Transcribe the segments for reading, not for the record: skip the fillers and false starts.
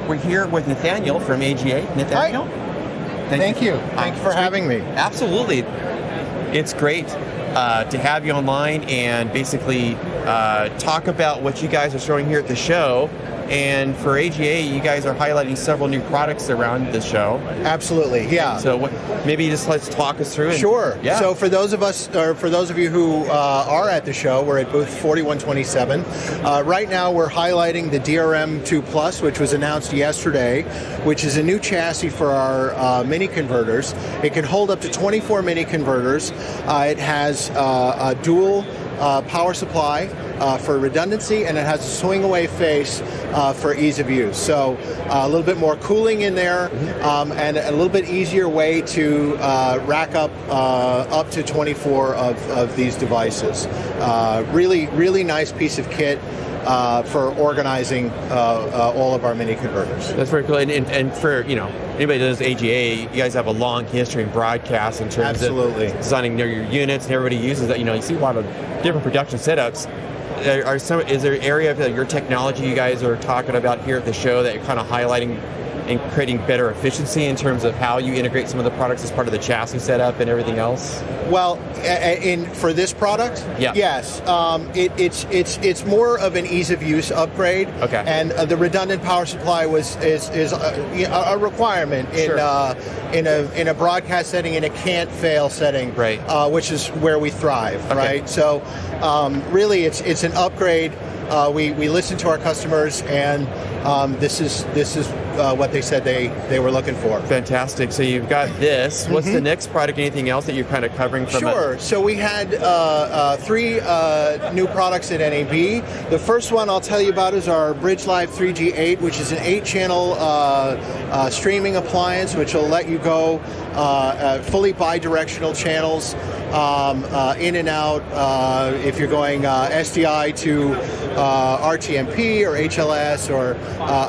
we're here with Nathaniel from AGA. Nathaniel? Hi. Thank you. Thank you for having me. Absolutely. It's great to have you online and basically talk about what you guys are showing here at the show. And for AGA, you guys are highlighting several new products around the show. Absolutely, yeah. So maybe just let's talk us through. Sure. Yeah. So for those of you who are at the show, we're at booth 4127. Right now, we're highlighting the DRM2-Plus, which was announced yesterday, which is a new chassis for our mini converters. It can hold up to 24 mini converters. It has a dual power supply for redundancy, and it has a swing away face for ease of use. So a little bit more cooling in there, and a little bit easier way to rack up to 24 of these devices. Really nice piece of kit for organizing all of our mini converters. That's very cool. And for anybody that does AGA, you guys have a long history in broadcast in terms of designing your units, and everybody uses that. You see a lot of different production setups. Is there an area of your technology you guys are talking about here at the show that you're kind of highlighting and creating better efficiency in terms of how you integrate some of the products as part of the chassis setup and everything else? Well, for this product, yes, it's more of an ease of use upgrade. Okay. And the redundant power supply is a requirement in a broadcast setting, in a can't fail setting, right? Which is where we thrive, right? So really, it's an upgrade. We listen to our customers, and this is what they said they were looking for. Fantastic. So you've got this. What's the next product? Anything else that you're kind of covering from Sure. So we had three new products at NAB. The first one I'll tell you about is our Bridge Live 3G8, which is an 8-channel streaming appliance, which will let you go fully bi-directional channels in and out. If you're going SDI to RTMP or HLS, or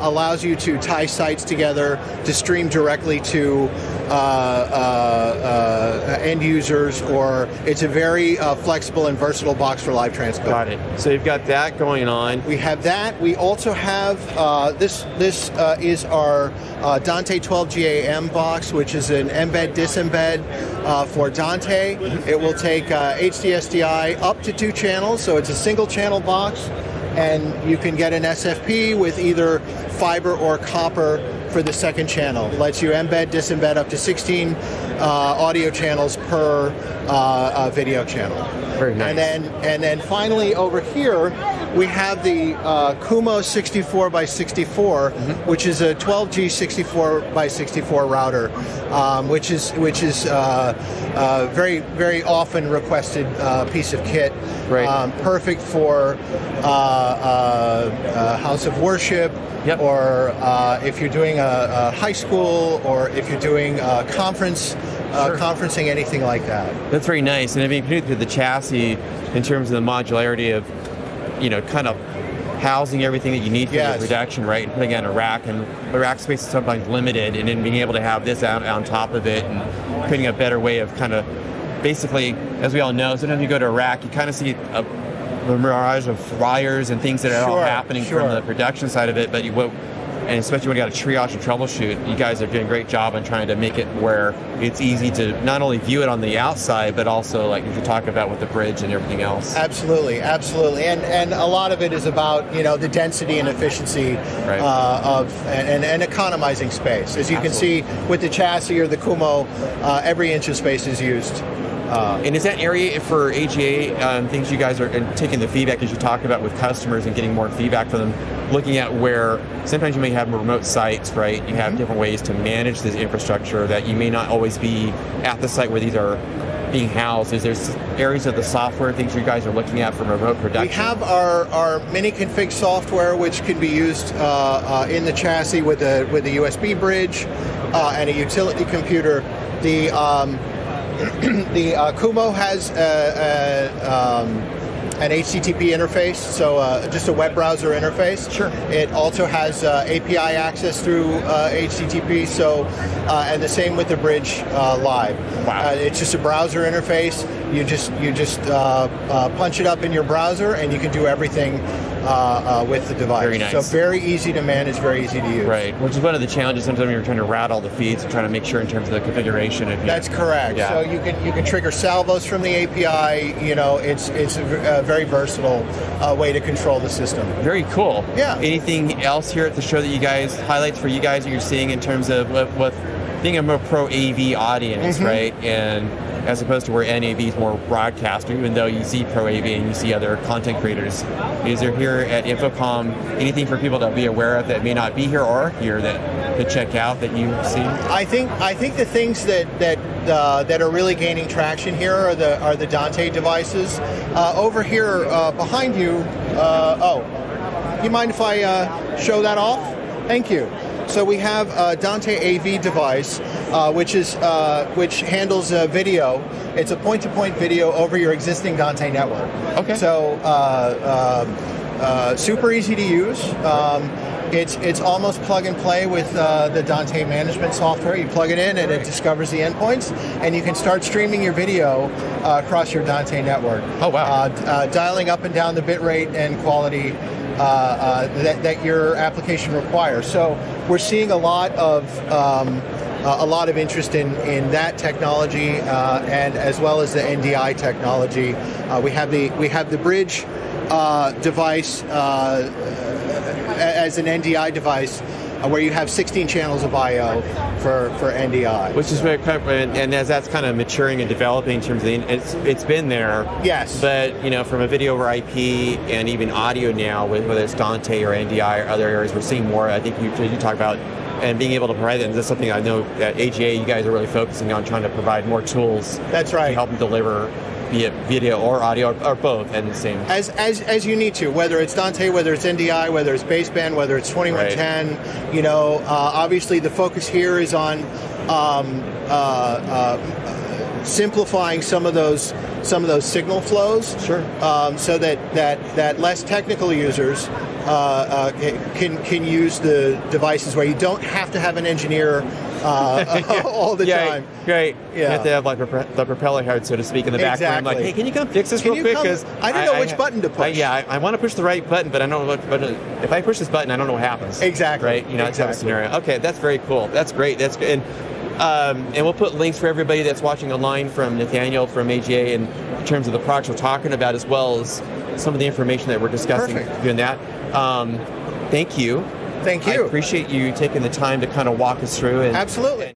allows you to tie sites together to stream directly to end users, or it's a very flexible and versatile box for live transcode. Got it. So you've got that going on. We have that. We also have this is our Dante 12GAM box, which is an embed disembed for Dante. It will take HDSDI up to 2 channels, so it's a single channel box, and you can get an SFP with either fiber or copper for the second channel. It lets you embed, disembed up to 16 audio channels per video channel. Very nice. And then finally over here we have the Kumo 64x64, which is a 12G 64x64 router, which is very often requested piece of kit. Right. Perfect for house of worship. Yep. Or if you're doing a high school, or if you're doing a conference, conferencing, anything like that. That's very nice. And I mean, through the chassis, in terms of the modularity of, kind of housing everything that you need for the production, right? And putting it on a rack, and the rack space is sometimes limited, and then being able to have this out on top of it and creating a better way of kind of, basically, as we all know, sometimes you go to a rack, you kind of see a mirage of flyers and things that are all happening from the production side of it, but and especially when you got to triage and troubleshoot, you guys are doing a great job on trying to make it where it's easy to not only view it on the outside, but also like you talk about with the bridge and everything else. Absolutely. And a lot of it is about the density and efficiency of and economizing space. As you can see with the chassis or the Kumo, every inch of space is used. And is that area for AGA, things you guys are taking the feedback as you talk about with customers and getting more feedback from them, looking at where sometimes you may have remote sites, right? You have different ways to manage this infrastructure that you may not always be at the site where these are being housed. Is there areas of the software, things you guys are looking at for remote production? We have our mini config software, which can be used in the chassis with a USB bridge and a utility computer. The Kumo has an HTTP interface, so just a web browser interface. Sure. It also has API access through HTTP, so and the same with the Bridge Live. Wow. It's just a browser interface. You just punch it up in your browser, and you can do everything with the device. Very nice. So very easy to manage, very easy to use. Right, which is one of the challenges sometimes when you're trying to route all the feeds and trying to make sure in terms of the configuration. That's correct. Yeah. So you can trigger salvos from the API. You know, it's a very versatile way to control the system. Very cool. Yeah. Anything else here at the show that you guys, highlights for you guys that you're seeing in terms of with being a more pro AV audience, right? And as opposed to where NAV is more broadcaster, even though you see pro AV and you see other content creators. Is there here at InfoComm anything for people to be aware of that may not be here or here that to check out that you've seen? I think the things that are really gaining traction here are the Dante devices. Over here behind you, you mind if I show that off? Thank you. So we have a Dante AV device, which handles video. It's a point-to-point video over your existing Dante network. Okay. So super easy to use. It's almost plug and play with the Dante management software. You plug it in and it discovers the endpoints, and you can start streaming your video across your Dante network. Oh, wow. Dialing up and down the bitrate and quality that your application requires. So we're seeing a lot of interest in that technology, and as well as the NDI technology. We have the Bridge device as an NDI device, where you have 16 channels of I/O for NDI. Which is very and as that's kind of maturing and developing in terms of it's been there. Yes. But from a video over IP and even audio now, whether it's Dante or NDI or other areas, we're seeing more. I think you talk about and being able to provide them. That's something I know at AGA you guys are really focusing on, trying to provide more tools. That's right. To help them deliver, be it video or audio or both, and the same. As you need to, whether it's Dante, whether it's NDI, whether it's baseband, whether it's 2110. Right. Obviously the focus here is on simplifying some of those signal flows. Sure. So that less technical users can use the devices where you don't have to have an engineer all the time. Right. Yeah. You have to have like the propeller head, so to speak, in the background. Like, hey, can you come fix this real quick? Because I don't know which button to push. I want to push the right button, but I don't know what button. If I push this button, I don't know what happens. Exactly. Right. That's the scenario. Okay, that's very cool. That's great. That's good. And we'll put links for everybody that's watching online from Nathaniel from AGA in terms of the products we're talking about, as well as some of the information that we're discussing. Perfect. Doing that. Thank you. Thank you. I appreciate you taking the time to kind of walk us through. Absolutely.